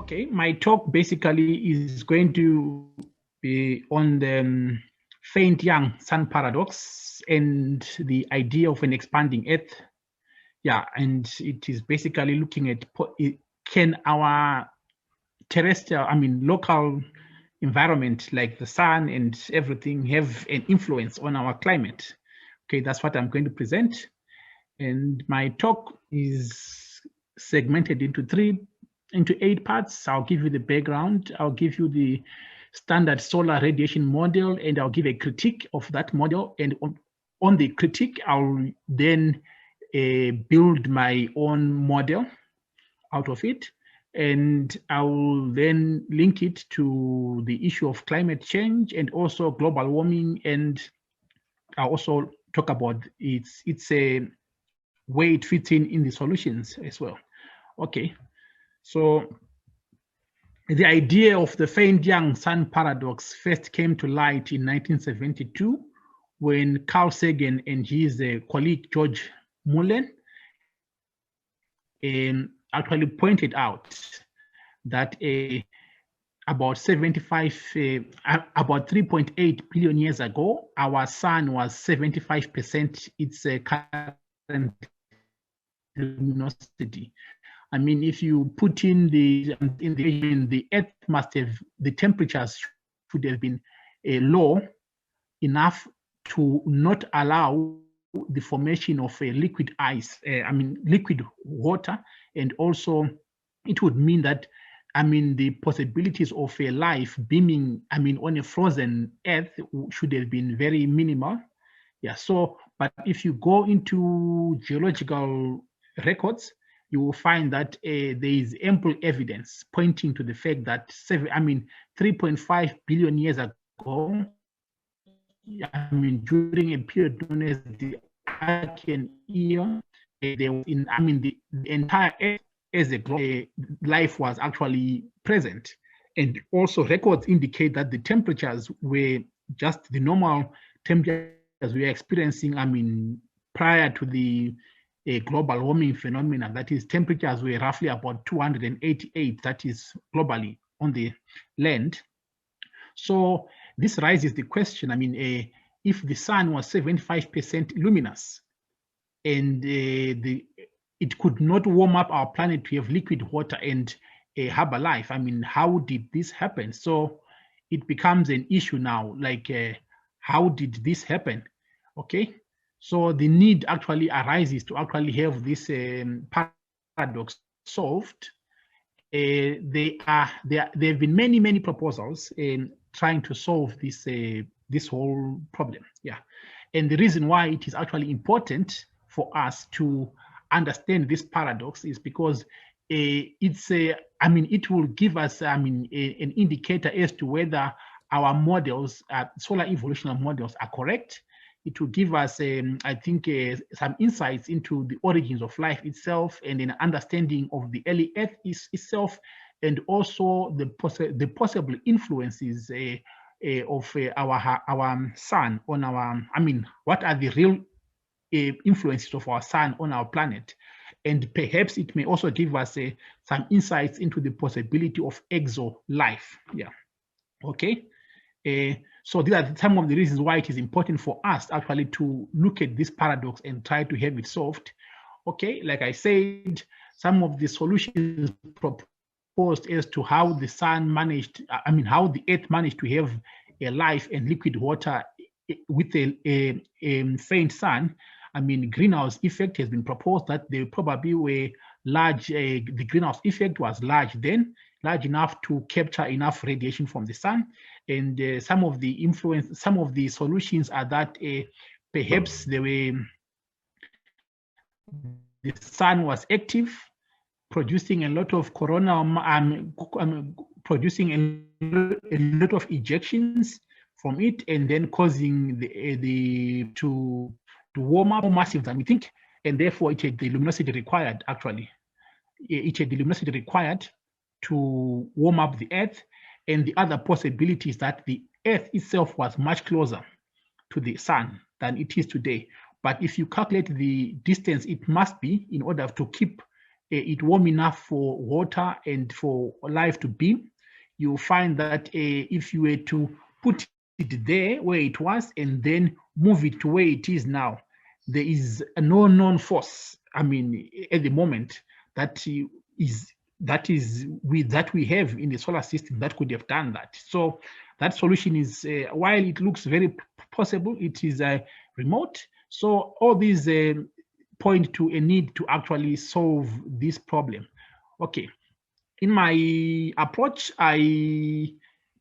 Okay, my talk basically is going to be on the faint young sun paradox and the idea of an expanding Earth. Yeah, and it is basically looking at can our terrestrial, local environment like the sun and everything have an influence on our climate. Okay, that's what I'm going to present. And my talk is segmented into 8 parts. I'll give you the background. I'll give you the standard solar radiation model, and I'll give a critique of that model. And on the critique, I'll then build my own model out of it. And I will then link it to the issue of climate change and also global warming. And I'll also talk about its a way it fits in the solutions as well. Okay, so the idea of the faint young sun paradox first came to light in 1972 when Carl Sagan and his colleague George Mullen actually pointed out that about 3.8 billion years ago, our sun was 75% its current luminosity. I mean, if you put in the Earth must have, the temperatures should have been low enough to not allow the formation of a liquid ice, liquid water, and also it would mean that, the possibilities of a life beaming, on a frozen Earth should have been very minimal. Yeah, so, but if you go into geological records, you will find that there is ample evidence pointing to the fact that 3.5 billion years ago, during a period known as the Archean era, there was the entire Earth as a globe, life was actually present. And also records indicate that the temperatures were just the normal temperatures we are experiencing, prior to the global warming phenomena. That is, temperatures were roughly about 288, that is globally on the land. So this raises the question, if the sun was 75% luminous and it could not warm up our planet to have liquid water and harbor life, how did this happen? So it becomes an issue now, like how did this happen? Okay, so the need actually arises to actually have this paradox solved. There have been many proposals in trying to solve this whole problem. Yeah, and the reason why it is actually important for us to understand this paradox is because it will give us an indicator as to whether our models, solar evolutional models, are correct. It will give us, some insights into the origins of life itself and an understanding of the early Earth itself, and also the possible influences of our sun on our. What are the real influences of our sun on our planet? And perhaps it may also give us some insights into the possibility of exo-life. Yeah. Okay. So these are some of the reasons why it is important for us actually to look at this paradox and try to have it solved. Okay, like I said, some of the solutions proposed as to how the sun managed, how the Earth managed to have a life and liquid water with a faint sun. Greenhouse effect has been proposed that they probably were large. The greenhouse effect was large enough to capture enough radiation from the sun. And some of the solutions are that perhaps the sun was active, producing a lot of producing a lot of ejections from it, and then causing to warm up more massive than we think, and therefore it had the luminosity required. Actually, it had the luminosity required to warm up the Earth. And the other possibility is that the Earth itself was much closer to the sun than it is today. But if you calculate the distance it must be in order to keep it warm enough for water and for life to be, you find that if you were to put it there where it was and then move it to where it is now, there is no known force, I mean, at the moment, that we have in the solar system that could have done that. So that solution is, while it looks very possible, it is remote. So all these point to a need to actually solve this problem. Okay, in my approach, I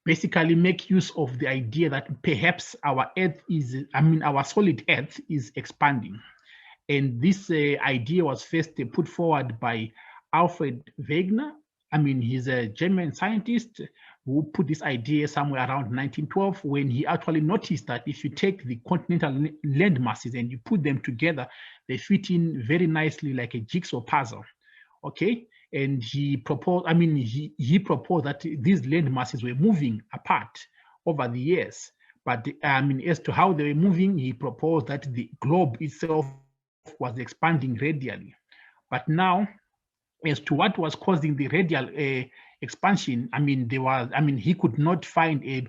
basically make use of the idea that perhaps our Earth is, I mean, our solid Earth is expanding. And this idea was first put forward by Alfred Wegener. I mean, he's a German scientist who put this idea somewhere around 1912, when he actually noticed that if you take the continental land masses and you put them together, they fit in very nicely like a jigsaw puzzle. Okay, and he proposed, I mean, he proposed that these land masses were moving apart over the years. But I mean, as to how they were moving, he proposed that the globe itself was expanding radially. But now, as to what was causing the radial expansion, I mean, he could not find a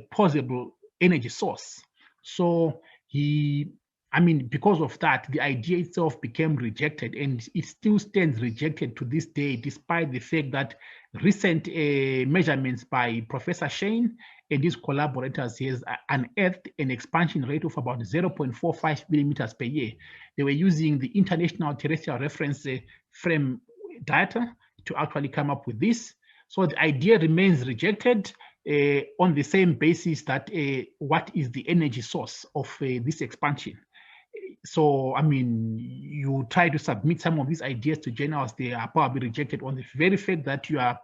possible energy source. So because of that, the idea itself became rejected, and it still stands rejected to this day, despite the fact that recent measurements by Professor Shane and his collaborators has unearthed an expansion rate of about 0.45 millimeters per year. They were using the International Terrestrial Reference Frame data to actually come up with this. So the idea remains rejected on the same basis that what is the energy source of this expansion? So, I mean, you try to submit some of these ideas to journals, they are probably rejected on the very fact that you are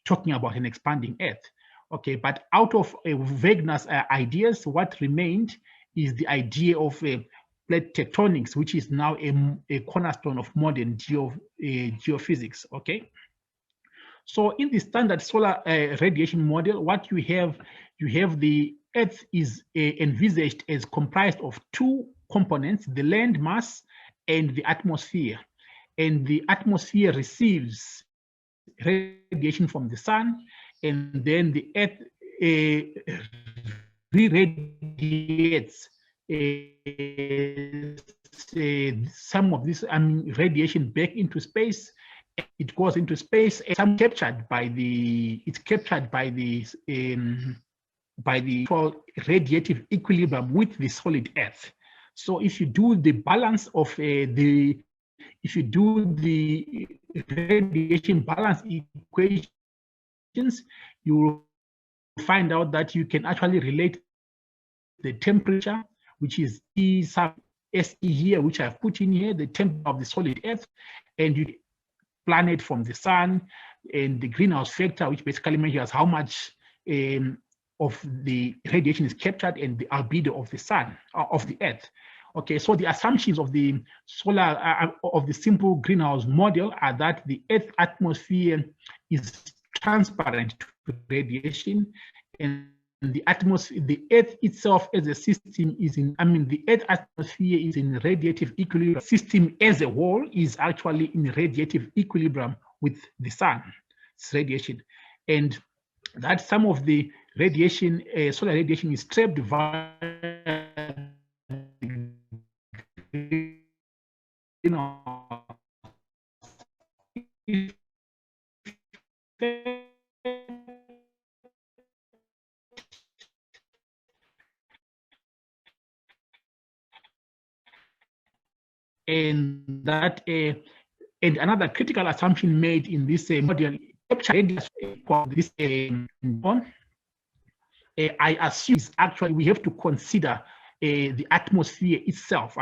talking about an expanding Earth. Okay, but out of Wegener's ideas, what remained is the idea of plate tectonics, which is now a cornerstone of modern geophysics. Okay, so in the standard solar radiation model, what you have the Earth is envisaged as comprised of two components: the land mass and the atmosphere. And the atmosphere receives radiation from the sun, and then the Earth re-radiates some of this radiation back into space. It goes into space, and some captured by the radiative equilibrium with the solid Earth. So if you do the balance of the radiation balance equations, you will find out that you can actually relate the temperature, which is E sub SE here, which I've put in here, the temperature of the solid Earth, and you planet from the sun, and the greenhouse factor, which basically measures how much of the radiation is captured, and the albedo of the sun, of the Earth. Okay, so the assumptions of the of the simple greenhouse model are that the Earth atmosphere is transparent to radiation, and the Earth itself as a system is in, the Earth atmosphere is in radiative equilibrium. System as a whole is actually in radiative equilibrium with the sun's radiation, and that some of the radiation, solar radiation, is trapped via and that and another critical assumption made in this model, this I assume is actually we have to consider the atmosphere itself.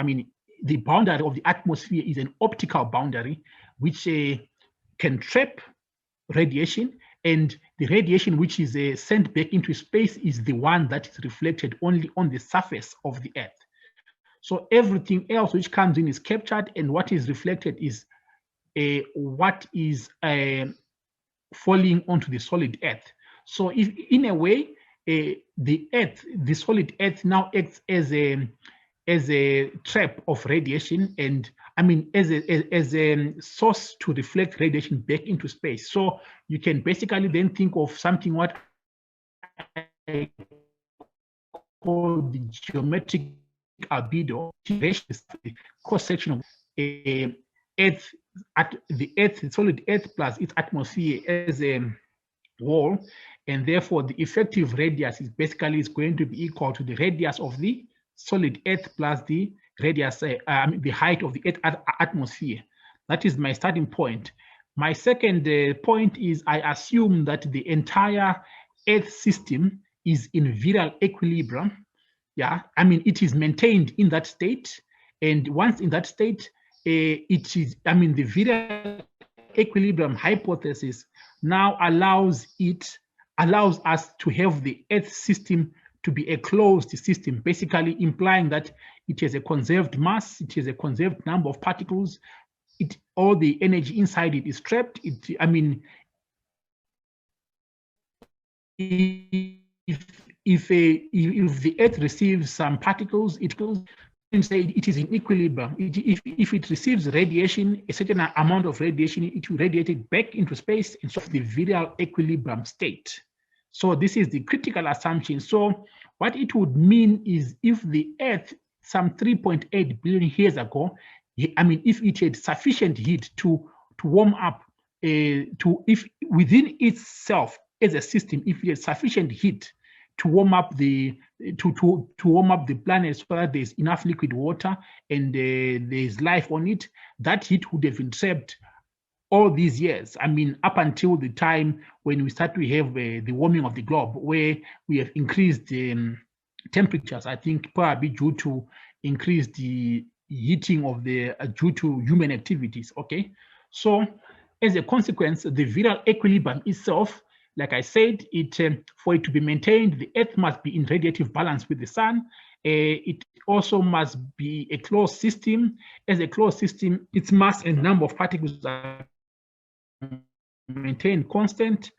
The boundary of the atmosphere is an optical boundary which can trap radiation, and the radiation which is sent back into space is the one that is reflected only on the surface of the Earth. So everything else which comes in is captured, and what is reflected is what is falling onto the solid Earth. So if, in a way, the solid Earth now acts as a trap of radiation, and I mean, as a source to reflect radiation back into space. So you can basically then think of something what I call the geometric albedo, the cross section of Earth, at the Earth, the solid Earth plus its atmosphere as a wall, and therefore the effective radius is basically going to be equal to the radius of the solid Earth plus the radius, the height of the Earth atmosphere. That is my starting point. My second point is I assume that the entire Earth system is in viral equilibrium. Yeah, I mean, it is maintained in that state. And once in that state, it is, I mean, the viral equilibrium hypothesis now allows us to have the Earth system to be a closed system, basically implying that it has a conserved mass, it has a conserved number of particles, all the energy inside it is trapped. I mean, if the Earth receives some particles, it can say it is in equilibrium. If it receives radiation, a certain amount of radiation, it will radiate it back into space and so the viral equilibrium state. So this is the critical assumption. So what it would mean is if the Earth some 3.8 billion years ago, I mean, if it had sufficient heat to warm up, if within itself as a system, if it had sufficient heat to warm up the planet so that there's enough liquid water and there's life on it, that heat would have been trapped all these years. I mean, up until the time when we start to have the warming of the globe, where we have increased temperatures, I think probably due to increased the heating of the due to human activities. Okay, so as a consequence, the viral equilibrium itself, like I said, for it to be maintained, the Earth must be in radiative balance with the sun. It also must be a closed system. As a closed system, its mass and number of particles are maintained constant.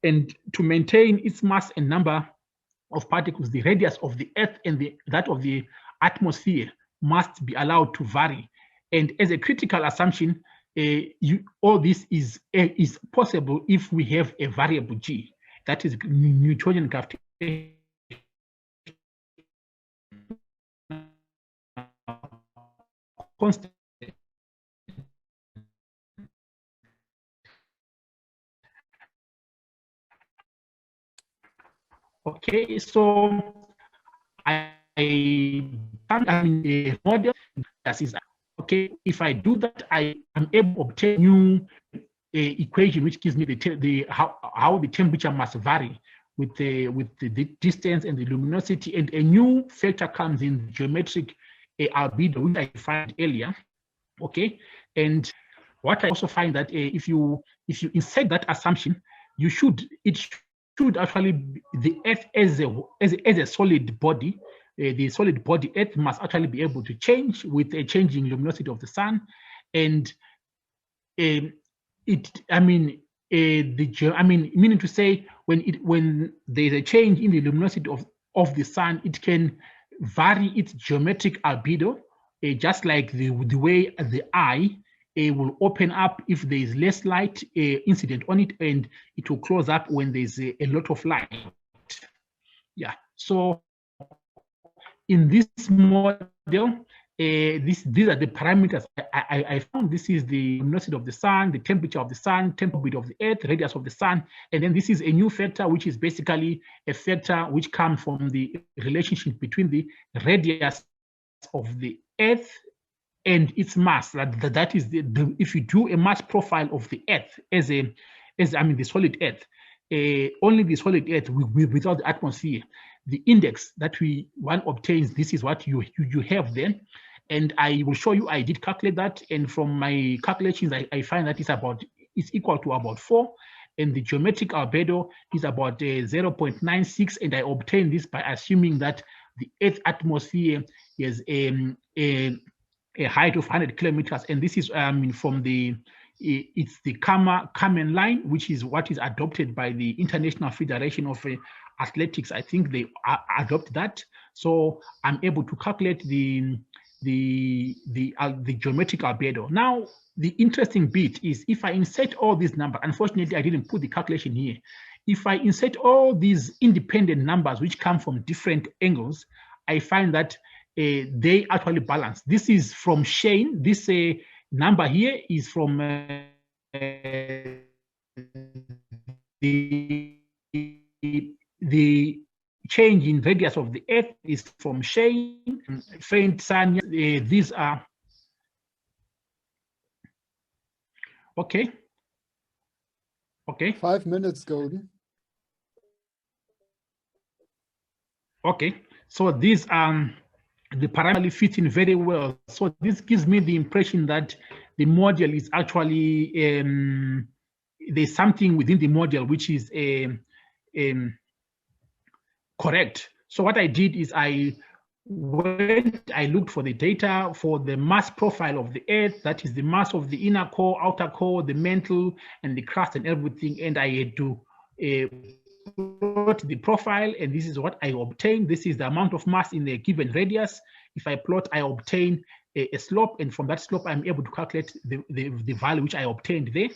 And to maintain its mass and number of particles, the radius of the Earth and that of the atmosphere must be allowed to vary. And as a critical assumption, all this is possible if we have a variable g, that is Newtonian gravitation constant. Okay, so I mean a model that is okay. If I do that, I am able to obtain new equation which gives me how the temperature must vary with the distance and the luminosity, and a new factor comes in, geometric albedo, which I defined earlier. Okay, and what I also find that if you insert that assumption, it should actually be the Earth as a solid body. The solid body Earth must actually be able to change with a changing luminosity of the sun, and meaning to say when there's a change in the luminosity of the sun, it can vary its geometric albedo, just like the way the eye will open up if there is less light incident on it, and it will close up when there's a lot of light. Yeah. So in this model, these are the parameters I found. This is the luminosity of the sun, the temperature of the sun, temperature of the Earth, radius of the sun, and then this is a new factor, which is basically a factor which comes from the relationship between the radius of the Earth and its mass. That is if you do a mass profile of the Earth as the solid Earth, only the solid Earth without the atmosphere, the index that one obtains, this is what you have then. And I will show you, I did calculate that, and from my calculations, I find that it's equal to about 4, and the geometric albedo is about 0.96, and I obtained this by assuming that the Earth atmosphere is a height of 100 kilometers, and this is from it's the Kármán line, which is what is adopted by the International Federation of Athletics. I think they adopt that, so I'm able to calculate the the geometrical albedo. Now, the interesting bit is if I insert all these numbers, unfortunately, I didn't put the calculation here. If I insert all these independent numbers which come from different angles, I find that they actually balance. This is from Shane. This number here is from the change in radius of the Earth is from Shane, faint sun. These are okay. Okay. 5 minutes, Golden. Okay. So these the parameters fit in very well. So this gives me the impression that the model is actually there's something within the model which is correct. So what I did is I looked for the data for the mass profile of the Earth, that is the mass of the inner core, outer core, the mantle, and the crust and everything, and I had to plot the profile, and this is what I obtained. This is the amount of mass in a given radius. If I plot, I obtain a slope, and from that slope, I'm able to calculate the value which I obtained there.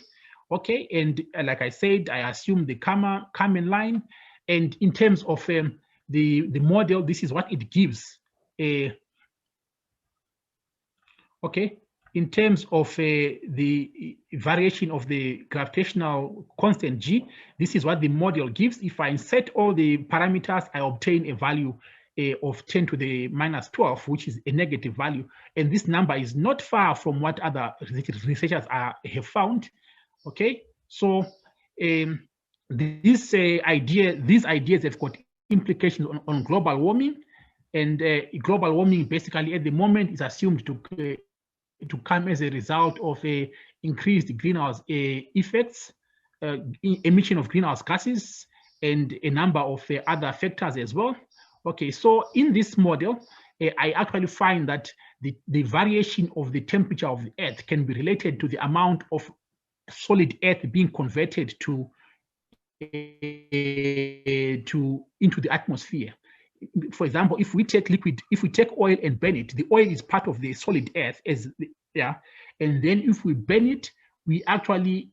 Okay, and like I said, I assume the Kármán line, and in terms of the model, this is what it gives. Okay, in terms of the variation of the gravitational constant G, this is what the model gives. If I insert all the parameters, I obtain a value of 10 to the minus 12, which is a negative value. And this number is not far from what other researchers have found. Okay, so these ideas have got implications on global warming, and global warming basically at the moment is assumed to come as a result of increased greenhouse effects, emission of greenhouse gases, and a number of other factors as well. Okay, so in this model, I actually find that the variation of the temperature of the Earth can be related to the amount of solid Earth being converted into the atmosphere. For example, if we take oil and burn it, the oil is part of the solid Earth, and then if we burn it, we actually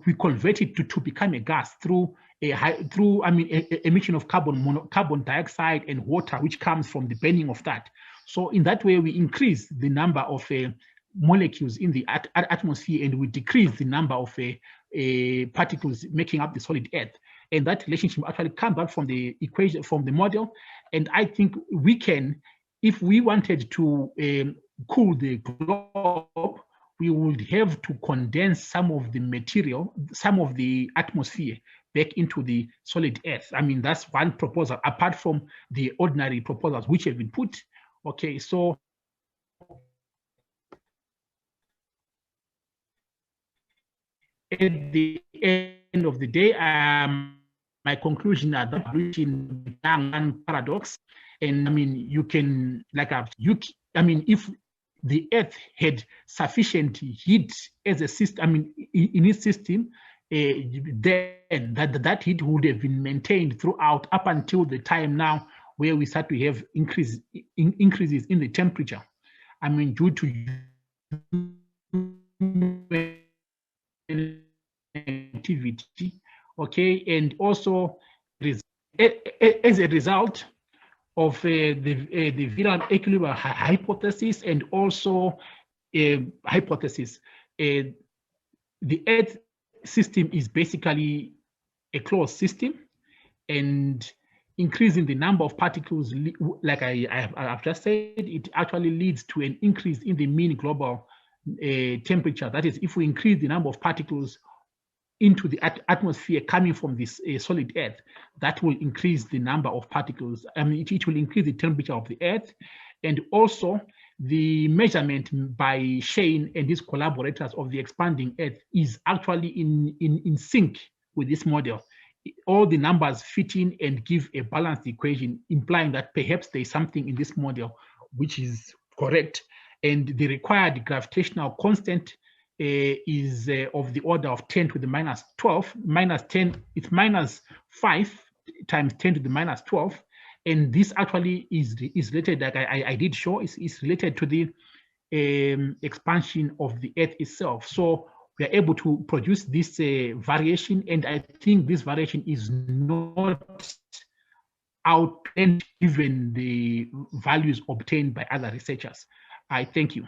we convert it to become a gas through emission of carbon dioxide and water, which comes from the burning of that. So in that way, we increase the number of molecules in the atmosphere, and we decrease the number of particles making up the solid Earth. And that relationship actually comes out from the equation, from the model. And I think we can, if we wanted to cool the globe, we would have to condense some of the material, some of the atmosphere back into the solid Earth. I mean, that's one proposal, apart from the ordinary proposals which have been put. Okay, so at the end of the day, my conclusion are that reaching the Kármán paradox, and I mean, you can, if the Earth had sufficient heat as a system, I mean, in its system, then that heat would have been maintained throughout up until the time now where we start to have increases in the temperature. I mean, due to activity, okay, and also as a result of the Virial equilibrium hypothesis, and also hypothesis, the Earth system is basically a closed system, and increasing the number of particles, like I've just said, it actually leads to an increase in the mean global temperature. That is, if we increase the number of particles into the atmosphere coming from this solid Earth, that will increase the number of particles. I mean, it will increase the temperature of the Earth. And also the measurement by Shane and his collaborators of the expanding Earth is actually in sync with this model. All the numbers fit in and give a balanced equation, implying that perhaps there's something in this model which is correct. And the required gravitational constant is of the order of 10 to the minus 12. Minus 10, it's minus 5 times 10 to the minus 12. And this actually is related, like I did show, is related to the expansion of the Earth itself. So we are able to produce this variation, and I think this variation is not outplanned given the values obtained by other researchers. I thank you.